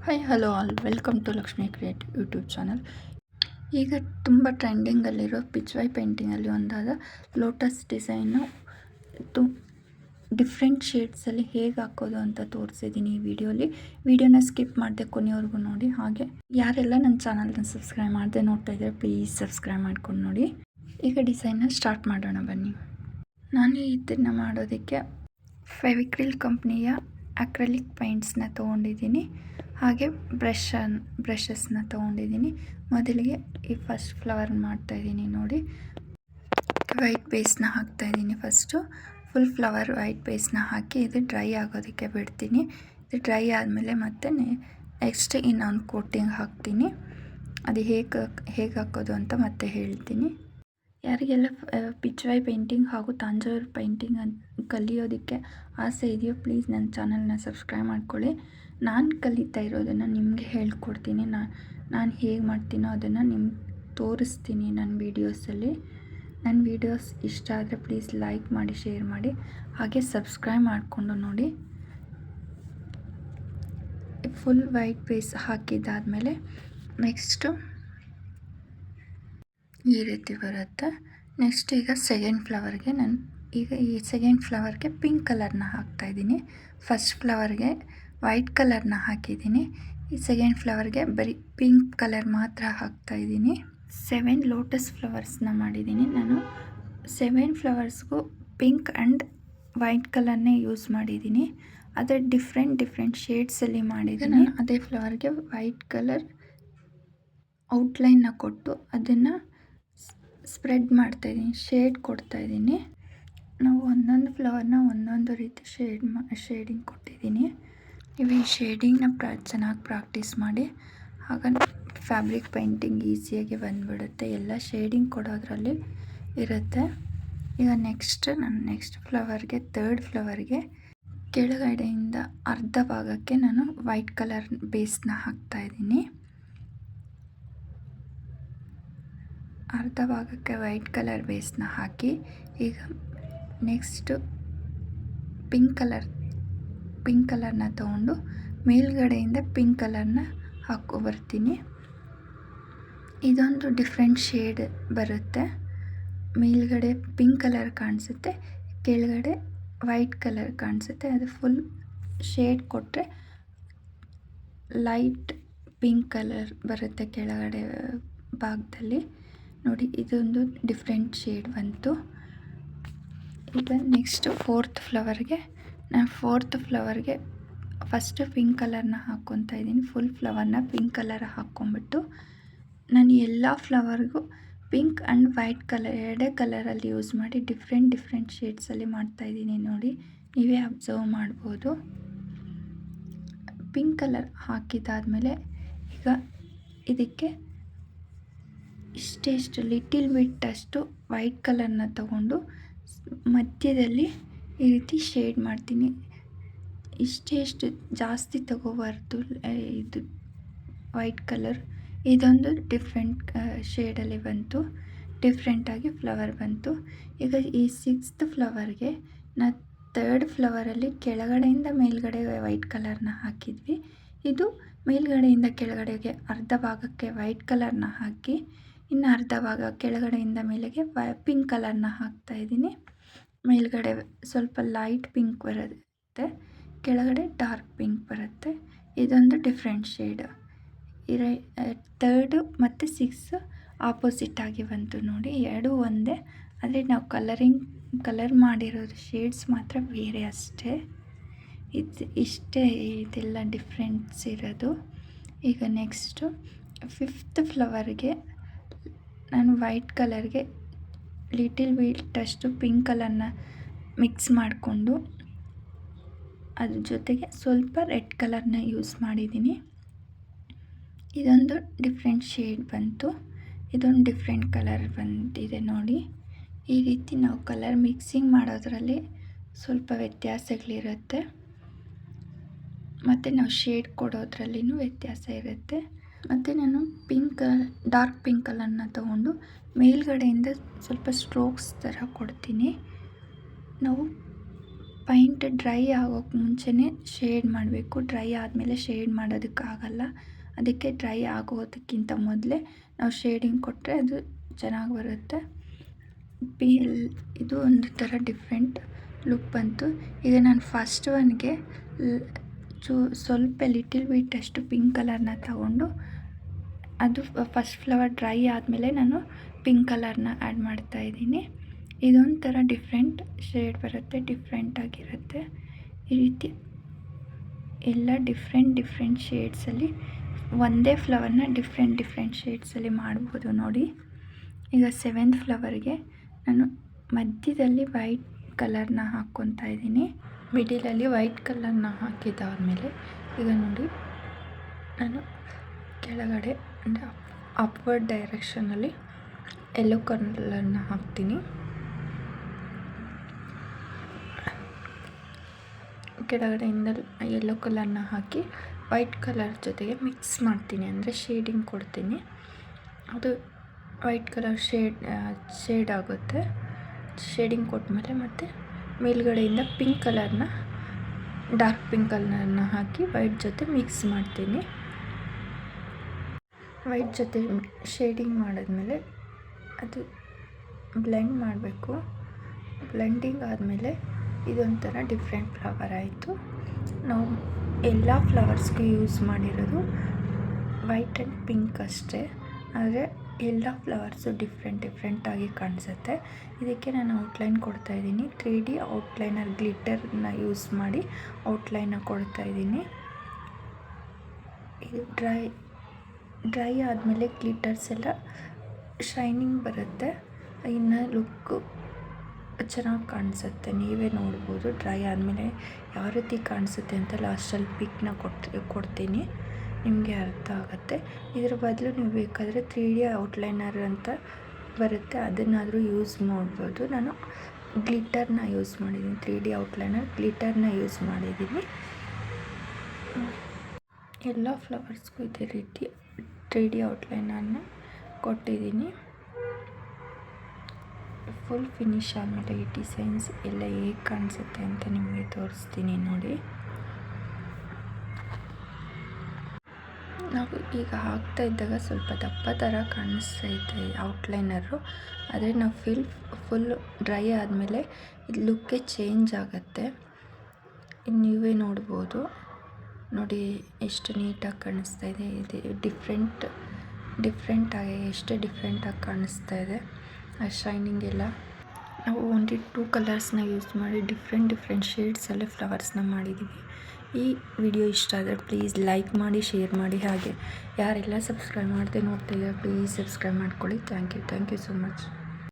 Hi hello all welcome to Lakshmi creative YouTube channel. ಈಗ ತುಂಬ ಟ್ರೆಂಡಿಂಗಲ್ಲಿರೋ ಪಿಚ್ವೈ ಪೇಂಟಿಂಗಲ್ಲಿ ಒಂದಾದ ಲೋಟಸ್ ಡಿಸೈನು ಡಿಫ್ರೆಂಟ್ ಶೇಡ್ಸಲ್ಲಿ ಹೇಗೆ ಹಾಕೋದು ಅಂತ ತೋರಿಸಿದ್ದೀನಿ ಈ ವಿಡಿಯೋನ ಸ್ಕಿಪ್ ಮಾಡದೆ ಕೊನೆಯವರೆಗೂ ನೋಡಿ. ಹಾಗೆ ಯಾರೆಲ್ಲ ನನ್ನ ಚಾನಲ್ನ ಸಬ್ಸ್ಕ್ರೈಬ್ ಮಾಡದೆ ನೋಡ್ತಾ ಇದ್ದಾರೆ ಪ್ಲೀಸ್ ಸಬ್ಸ್ಕ್ರೈಬ್ ಮಾಡ್ಕೊಂಡು ನೋಡಿ. ಈಗ ಡಿಸೈನ್ನ ಸ್ಟಾರ್ಟ್ ಮಾಡೋಣ ಬನ್ನಿ. ನಾನು ಇದನ್ನು ಮಾಡೋದಕ್ಕೆ ಫೆವಿಕ್ರಿಲ್ ಕಂಪ್ನಿಯ ಅಕ್ರಲಿಕ್ ಪೈಂಟ್ಸ್ನ ತೊಗೊಂಡಿದ್ದೀನಿ. ಹಾಗೆ ಬ್ರಷಸ್ನ ತೊಗೊಂಡಿದ್ದೀನಿ. ಮೊದಲಿಗೆ ಈ ಫಸ್ಟ್ ಫ್ಲವರ್ ಮಾಡ್ತಾಯಿದ್ದೀನಿ ನೋಡಿ. ವೈಟ್ ಬೇಸ್ನ ಹಾಕ್ತಾಯಿದ್ದೀನಿ. ಫಸ್ಟು ಫುಲ್ ಫ್ಲವರ್ ವೈಟ್ ಬೇಸ್ನ ಹಾಕಿ ಇದು ಡ್ರೈ ಆಗೋದಕ್ಕೆ ಬಿಡ್ತೀನಿ. ಇದು ಡ್ರೈ ಆದಮೇಲೆ ಮತ್ತೆ ನೆಕ್ಸ್ಟ್ ಇನ್ನೊಂದು ಕೋಟಿಂಗ್ ಹಾಕ್ತೀನಿ. ಅದು ಹೇಗೆ ಹಾಕೋದು ಅಂತ ಮತ್ತೆ ಹೇಳ್ತೀನಿ. ಯಾರಿಗೆಲ್ಲ ಪಿಚ್ವೈ ಪೇಂಟಿಂಗ್ ಹಾಗೂ ತಾಂಜಾವೂರ್ ಪೇಂಟಿಂಗ್ ಕಲಿಯೋದಕ್ಕೆ ಆಸೆ ಇದೆಯೋ ಪ್ಲೀಸ್ ನನ್ನ ಚಾನಲ್ನ ಸಬ್ಸ್ಕ್ರೈಬ್ ಮಾಡ್ಕೊಳ್ಳಿ. ನಾನು ಕಲಿತಾ ಇರೋದನ್ನು ನಿಮಗೆ ಹೇಳ್ಕೊಡ್ತೀನಿ. ನಾನು ಹೇಗೆ ಮಾಡ್ತೀನೋ ಅದನ್ನು ನಿಮ್ಗೆ ತೋರಿಸ್ತೀನಿ ನನ್ನ ವೀಡಿಯೋಸಲ್ಲಿ. ನನ್ನ ವೀಡಿಯೋಸ್ ಇಷ್ಟ ಆದರೆ ಪ್ಲೀಸ್ ಲೈಕ್ ಮಾಡಿ, ಶೇರ್ ಮಾಡಿ, ಹಾಗೆ ಸಬ್ಸ್ಕ್ರೈಬ್ ಮಾಡಿಕೊಂಡು ನೋಡಿ. ಫುಲ್ ವೈಟ್ ಬೇಸ್ ಹಾಕಿದ್ದಾದಮೇಲೆ ನೆಕ್ಸ್ಟು ಈ ರೀತಿ ಬರುತ್ತೆ. ನೆಕ್ಸ್ಟ್ ಈಗ ಸೆಕೆಂಡ್ ಫ್ಲವರ್ಗೆ ಈ ಸೆಕೆಂಡ್ ಫ್ಲವರ್ಗೆ ಪಿಂಕ್ ಕಲರ್ನ ಹಾಕ್ತಾಯಿದ್ದೀನಿ. ಫಸ್ಟ್ ಫ್ಲವರ್ಗೆ ವೈಟ್ ಕಲರ್ನ ಹಾಕಿದ್ದೀನಿ. ಈ ಸೆಕೆಂಡ್ ಫ್ಲವರ್ಗೆ ಬರೀ ಪಿಂಕ್ ಕಲರ್ ಮಾತ್ರ ಹಾಕ್ತಾಯಿದ್ದೀನಿ. 7 ಲೋಟಸ್ ಫ್ಲವರ್ಸ್ನ ಮಾಡಿದ್ದೀನಿ ನಾನು. 7 ಫ್ಲವರ್ಸ್ಗೂ ಪಿಂಕ್ ಆ್ಯಂಡ್ ವೈಟ್ ಕಲರ್ನೇ ಯೂಸ್ ಮಾಡಿದ್ದೀನಿ. ಆದರೆ ಡಿಫ್ರೆಂಟ್ ಶೇಡ್ಸಲ್ಲಿ ಮಾಡಿದ್ದೀನಿ. ಅದೇ ಫ್ಲವರ್ಗೆ ವೈಟ್ ಕಲರ್ ಔಟ್ಲೈನ್ನ ಕೊಟ್ಟು ಅದನ್ನು ಸ್ಪ್ರೆಡ್ ಮಾಡ್ತಾಯಿದ್ದೀನಿ, ಶೇಡ್ ಕೊಡ್ತಾಯಿದ್ದೀನಿ. ನಾವು ಒಂದೊಂದು ಫ್ಲವರ್ನ ಒಂದೊಂದು ರೀತಿ ಶೇಡಿಂಗ್ ಕೊಟ್ಟಿದ್ದೀನಿ. ನೀವು ಈ ಶೇಡಿಂಗ್ನ ಚೆನ್ನಾಗಿ ಪ್ರಾಕ್ಟೀಸ್ ಮಾಡಿ, ಆಗ ಫ್ಯಾಬ್ರಿಕ್ ಪೇಂಟಿಂಗ್ ಈಸಿಯಾಗಿ ಬಂದುಬಿಡುತ್ತೆ. ಎಲ್ಲ ಶೇಡಿಂಗ್ ಕೊಡೋದ್ರಲ್ಲಿ ಇರುತ್ತೆ. ಈಗ ನೆಕ್ಸ್ಟ್ ಫ್ಲವರ್ಗೆ ಥರ್ಡ್ ಫ್ಲವರ್ಗೆ ಕೆಳಗಡೆಯಿಂದ ಅರ್ಧ ಭಾಗಕ್ಕೆ ನಾನು ವೈಟ್ ಕಲರ್ ಬೇಸ್ನ ಹಾಕ್ತಾಯಿದ್ದೀನಿ. ಅರ್ಧ ಭಾಗಕ್ಕೆ ವೈಟ್ ಕಲರ್ ಬೇಸ್ನ ಹಾಕಿ ಈಗ ನೆಕ್ಸ್ಟು ಪಿಂಕ್ ಕಲರ್ನ ತೊಗೊಂಡು ಮೇಲ್ಗಡೆಯಿಂದ ಪಿಂಕ್ ಕಲರ್ನ ಬರ್ತೀನಿ. ಇದೊಂದು ಡಿಫ್ರೆಂಟ್ ಶೇಡ್ ಬರುತ್ತೆ. ಮೇಲ್ಗಡೆ ಪಿಂಕ್ ಕಲರ್ ಕಾಣಿಸುತ್ತೆ, ಕೆಳಗಡೆ ವೈಟ್ ಕಲರ್ ಕಾಣಿಸುತ್ತೆ. ಅದು ಫುಲ್ ಶೇಡ್ ಕೊಟ್ಟರೆ ಲೈಟ್ ಪಿಂಕ್ ಕಲರ್ ಬರುತ್ತೆ ಕೆಳಗಡೆ ಭಾಗದಲ್ಲಿ ನೋಡಿ. ಇದೊಂದು ಡಿಫ್ರೆಂಟ್ ಶೇಡ್ ಬಂತು. ಈಗ ನೆಕ್ಸ್ಟ್ ಫೋರ್ತ್ ಫ್ಲವರ್ಗೆ ಫಸ್ಟ್ ಪಿಂಕ್ ಕಲರ್ನ ಹಾಕ್ಕೊತಾ ಇದ್ದೀನಿ. ಫುಲ್ ಫ್ಲವರ್ನ ಪಿಂಕ್ ಕಲರ್ ಹಾಕ್ಕೊಂಬಿಟ್ಟು ನಾನು ಎಲ್ಲ ಫ್ಲವರ್ಗೂ ಪಿಂಕ್ ಆ್ಯಂಡ್ ವೈಟ್ ಕಲರ್ ಎರಡೇ ಕಲರಲ್ಲಿ ಯೂಸ್ ಮಾಡಿ ಡಿಫ್ರೆಂಟ್ ಶೇಡ್ಸಲ್ಲಿ ಮಾಡ್ತಾಯಿದ್ದೀನಿ ನೋಡಿ. ನೀವೇ ಅಬ್ಸರ್ವ್ ಮಾಡ್ಬೋದು. ಪಿಂಕ್ ಕಲರ್ ಹಾಕಿದ್ದಾದಮೇಲೆ ಈಗ ಇದಕ್ಕೆ ಇಷ್ಟೆಷ್ಟು ಲಿಟಿಲ್ ಬಿಟ್ಟಷ್ಟು ವೈಟ್ ಕಲರ್ನ ತಗೊಂಡು ಮಧ್ಯದಲ್ಲಿ ಈ ರೀತಿ ಶೇಡ್ ಮಾಡ್ತೀನಿ. ಇಷ್ಟೆಷ್ಟು ಜಾಸ್ತಿ ತಗೋಬಾರ್ದು. ಇದು ವೈಟ್ ಕಲರ್ ಇದೊಂದು ಡಿಫ್ರೆಂಟ್ ಶೇಡಲ್ಲಿ ಬಂತು, ಡಿಫ್ರೆಂಟಾಗಿ ಫ್ಲವರ್ ಬಂತು. ಈಗ ಈ 6th ಫ್ಲವರ್ಗೆ ನಾನು ಥರ್ಡ್ ಫ್ಲವರಲ್ಲಿ ಕೆಳಗಡೆಯಿಂದ ಮೇಲ್ಗಡೆ ವೈಟ್ ಕಲರ್ನ ಹಾಕಿದ್ವಿ. ಇದು ಮೇಲ್ಗಡೆಯಿಂದ ಕೆಳಗಡೆಗೆ ಅರ್ಧ ಭಾಗಕ್ಕೆ ವೈಟ್ ಕಲರ್ನ ಹಾಕಿ ಇನ್ನು ಅರ್ಧ ಭಾಗ ಕೆಳಗಡೆಯಿಂದ ಮೇಲೆಗೆ ಪಿಂಕ್ ಕಲರ್ನ ಹಾಕ್ತಾಯಿದ್ದೀನಿ. ಮೇಲ್ಗಡೆ ಸ್ವಲ್ಪ ಲೈಟ್ ಪಿಂಕ್ ಬರುತ್ತೆ, ಕೆಳಗಡೆ ಡಾರ್ಕ್ ಪಿಂಕ್ ಬರುತ್ತೆ. ಇದೊಂದು ಡಿಫ್ರೆಂಟ್ ಶೇಡ್. ಥರ್ಡು ಮತ್ತು 6 ಆಪೋಸಿಟ್ ಆಗಿ ಬಂತು ನೋಡಿ. ಎರಡೂ ಒಂದೇ, ಆದರೆ ನಾವು ಕಲರ್ ಮಾಡಿರೋದು ಶೇಡ್ಸ್ ಮಾತ್ರ ಬೇರೆ ಅಷ್ಟೇ. ಇಷ್ಟೇ ಇದೆಲ್ಲ ಡಿಫ್ರೆನ್ಸ್ ಇರೋದು. ಈಗ ನೆಕ್ಸ್ಟು 5th ಫ್ಲವರ್ಗೆ ನಾನು ವೈಟ್ ಕಲರ್ಗೆ ಲಿಟಿಲ್ ಬಿಟ್ಟಷ್ಟು ಪಿಂಕ್ ಕಲರ್ನ ಮಿಕ್ಸ್ ಮಾಡಿಕೊಂಡು ಅದ್ರ ಜೊತೆಗೆ ಸ್ವಲ್ಪ ರೆಡ್ ಕಲರ್ನ ಯೂಸ್ ಮಾಡಿದ್ದೀನಿ. ಇದೊಂದು ಡಿಫ್ರೆಂಟ್ ಶೇಡ್ ಬಂತು. ಇದೊಂದು ಡಿಫ್ರೆಂಟ್ ಕಲರ್ ಬಂದಿದೆ ನೋಡಿ. ಈ ರೀತಿ ನಾವು ಕಲರ್ ಮಿಕ್ಸಿಂಗ್ ಮಾಡೋದ್ರಲ್ಲಿ ಸ್ವಲ್ಪ ವ್ಯತ್ಯಾಸಗಳಿರುತ್ತೆ, ಮತ್ತು ನಾವು ಶೇಡ್ ಕೊಡೋದ್ರಲ್ಲಿನೂ ವ್ಯತ್ಯಾಸ ಇರುತ್ತೆ. ಮತ್ತು ನಾನು ಡಾರ್ಕ್ ಪಿಂಕ್ ಕಲರ್ನ ತೊಗೊಂಡು ಮೇಲ್ಗಡೆಯಿಂದ ಸ್ವಲ್ಪ ಸ್ಟ್ರೋಕ್ಸ್ ಥರ ಕೊಡ್ತೀನಿ. ನಾವು ಪೈಂಟ್ ಡ್ರೈ ಆಗೋಕ್ಕೆ ಮುಂಚೆನೇ ಶೇಡ್ ಮಾಡಬೇಕು. ಡ್ರೈ ಆದಮೇಲೆ ಶೇಡ್ ಮಾಡೋದಕ್ಕಾಗಲ್ಲ. ಅದಕ್ಕೆ ಡ್ರೈ ಆಗೋದಕ್ಕಿಂತ ಮೊದಲೇ ನಾವು ಶೇಡಿಂಗ್ ಕೊಟ್ಟರೆ ಅದು ಚೆನ್ನಾಗಿ ಬರುತ್ತೆ. ಇದು ಒಂದು ಥರ ಡಿಫ್ರೆಂಟ್ ಲುಕ್ ಬಂತು. ಈಗ ನಾನು ಫಸ್ಟ್ ಒನ್ಗೆ ಸ್ವಲ್ಪ ಲಿಟಿಲ್ ಬಿಟ್ ಅಷ್ಟು ಪಿಂಕ್ ಕಲರ್ನ ತಗೊಂಡು, ಅದು ಫಸ್ಟ್ ಫ್ಲವರ್ ಡ್ರೈ ಆದಮೇಲೆ ನಾನು ಪಿಂಕ್ ಕಲರ್ನ ಆ್ಯಡ್ ಮಾಡ್ತಾಯಿದ್ದೀನಿ. ಇದೊಂಥರ ಡಿಫ್ರೆಂಟ್ ಶೇಡ್ ಬರುತ್ತೆ, ಡಿಫ್ರೆಂಟಾಗಿರುತ್ತೆ. ಈ ರೀತಿ ಎಲ್ಲ ಡಿಫ್ರೆಂಟ್ ಶೇಡ್ಸಲ್ಲಿ ಒಂದೇ ಫ್ಲವರ್ನ ಡಿಫ್ರೆಂಟ್ ಶೇಡ್ಸಲ್ಲಿ ಮಾಡ್ಬೋದು ನೋಡಿ. ಈಗ 7th ಫ್ಲವರ್ಗೆ ನಾನು ಮಧ್ಯದಲ್ಲಿ ವೈಟ್ ಕಲರ್ನ ಹಾಕ್ಕೊತಾ ಇದ್ದೀನಿ. ಮಿಡಿಲಲ್ಲಿ ವೈಟ್ ಕಲರ್ನ ಹಾಕಿದ್ದಾದಮೇಲೆ ಈಗ ನೋಡಿ ನಾನು ಕೆಳಗಡೆ ಅಂದರೆ ಅಪ್ವರ್ಡ್ ಡೈರೆಕ್ಷನಲ್ಲಿ ಯೆಲ್ಲೋ ಕಲರ್ನ ಹಾಕ್ತೀನಿ. ಕೆಳಗಡೆಯಿಂದ ಯೆಲ್ಲೋ ಕಲರ್ನ ಹಾಕಿ ವೈಟ್ ಕಲರ್ ಜೊತೆಗೆ ಮಿಕ್ಸ್ ಮಾಡ್ತೀನಿ, ಅಂದರೆ ಶೇಡಿಂಗ್ ಕೊಡ್ತೀನಿ. ಅದು ವೈಟ್ ಕಲರ್ ಶೇಡ್ ಆಗುತ್ತೆ. ಶೇಡಿಂಗ್ ಕೊಟ್ಟಮೇಲೆ ಮತ್ತು ಮೇಲ್ಗಡೆಯಿಂದ ಪಿಂಕ್ ಕಲರ್ನ, ಡಾರ್ಕ್ ಪಿಂಕ್ ಕಲರ್ನ ಹಾಕಿ ವೈಟ್ ಜೊತೆ ಮಿಕ್ಸ್ ಮಾಡ್ತೀನಿ. ವೈಟ್ ಜೊತೆ ಶೇಡಿಂಗ್ ಮಾಡಿದ್ಮೇಲೆ ಅದು ಬ್ಲೆಂಡ್ ಮಾಡಬೇಕು. ಬ್ಲೆಂಡಿಂಗ್ ಆದಮೇಲೆ ಇದೊಂಥರ ಡಿಫ್ರೆಂಟ್ ಫ್ಲವರ್ ಆಯಿತು. ನಾವು ಎಲ್ಲ ಫ್ಲವರ್ಸ್ಗೂ ಯೂಸ್ ಮಾಡಿರೋದು ವೈಟ್ ಆ್ಯಂಡ್ ಪಿಂಕ್ ಅಷ್ಟೇ, ಆದರೆ ಎಲ್ಲ ಫ್ಲವರ್ಸು ಡಿಫ್ರೆಂಟಾಗಿ ಕಾಣಿಸುತ್ತೆ. ಇದಕ್ಕೆ ನಾನು ಔಟ್ಲೈನ್ ಕೊಡ್ತಾಯಿದ್ದೀನಿ. 3D ಔಟ್ಲೈನರ್ ಗ್ಲಿಟರ್ನ ಯೂಸ್ ಮಾಡಿ ಔಟ್ಲೈನ ಕೊಡ್ತಾಯಿದ್ದೀನಿ. ಇದು ಡ್ರೈ ಆದಮೇಲೆ ಗ್ಲಿಟರ್ಸ್ ಎಲ್ಲ ಶೈನಿಂಗ್ ಬರುತ್ತೆ, ಇನ್ನು ಲುಕ್ಕು ಚೆನ್ನಾಗಿ ಕಾಣಿಸುತ್ತೆ. ನೀವೇ ನೋಡ್ಬೋದು ಡ್ರೈ ಆದಮೇಲೆ ಯಾವ ರೀತಿ ಕಾಣಿಸುತ್ತೆ ಅಂತ ಲಾಸ್ಟಲ್ಲಿ ಪಿಕ್ನ ಕೊಡ್ತೀನಿ, ನಿಮಗೆ ಅರ್ಥ ಆಗುತ್ತೆ. ಇದರ ಬದಲು ನೀವು ಬೇಕಾದರೆ 3D ಔಟ್ಲೈನರ್ ಅಂತ ಬರುತ್ತೆ, ಅದನ್ನಾದರೂ ಯೂಸ್ ಮಾಡ್ಬೋದು. ನಾನು ಗ್ಲಿಟರ್ನ ಯೂಸ್ ಮಾಡಿದ್ದೀನಿ, 3D ಔಟ್ಲೈನರ್ ಗ್ಲಿಟರ್ನ ಯೂಸ್ ಮಾಡಿದ್ದೀನಿ. ಎಲ್ಲ ಫ್ಲವರ್ಸ್ಗೂ ಇದೇ ರೀತಿ 3D ಔಟ್ಲೈನರ್ನ ಕೊಟ್ಟಿದ್ದೀನಿ. ಫುಲ್ ಫಿನಿಶ್ ಆದಮೇಲೆ ಈ ಡಿಸೈನ್ಸ್ ಎಲ್ಲ ಹೇಗೆ ಕಾಣಿಸುತ್ತೆ ಅಂತ ನಿಮಗೆ ತೋರಿಸ್ತೀನಿ ನೋಡಿ. ನಾವು ಈಗ ಹಾಕ್ತಾ ಇದ್ದಾಗ ಸ್ವಲ್ಪ ದಪ್ಪ ಥರ ಕಾಣಿಸ್ತೈತೆ ಔಟ್ಲೈನರು, ಆದರೆ ನಾವು ಫುಲ್ ಡ್ರೈ ಆದಮೇಲೆ ಇದು ಲುಕ್ಕೇ ಚೇಂಜ್ ಆಗುತ್ತೆ. ನೀವೇ ನೋಡ್ಬೋದು ನೋಡಿ ಎಷ್ಟು ನೀಟಾಗಿ ಕಾಣಿಸ್ತಾ ಇದೆ. ಇದು ಡಿಫ್ರೆಂಟಾಗಿ ಎಷ್ಟು ಡಿಫ್ರೆಂಟಾಗಿ ಕಾಣಿಸ್ತಾ ಇದೆ. ಆ ಶೈನಿಂಗ್ ಎಲ್ಲ ನಾವು ಓನ್ಲಿ 2 ಕಲರ್ಸ್ನ ಯೂಸ್ ಮಾಡಿ ಡಿಫ್ರೆಂಟ್ ಶೇಡ್ಸಲ್ಲೇ ಫ್ಲವರ್ಸ್ನ ಮಾಡಿದ್ದೀವಿ. ಈ ವಿಡಿಯೋ ಇಷ್ಟ ಆದರೆ ಪ್ಲೀಸ್ ಲೈಕ್ ಮಾಡಿ, ಶೇರ್ ಮಾಡಿ. ಹಾಗೆ ಯಾರೆಲ್ಲ ಸಬ್ಸ್ಕ್ರೈಬ್ ಮಾಡದೆ ನೋಡ್ತಾ ಇದ್ದಾರೆ ಪ್ಲೀಸ್ ಸಬ್ಸ್ಕ್ರೈಬ್ ಮಾಡ್ಕೊಳ್ಳಿ. Thank you so much.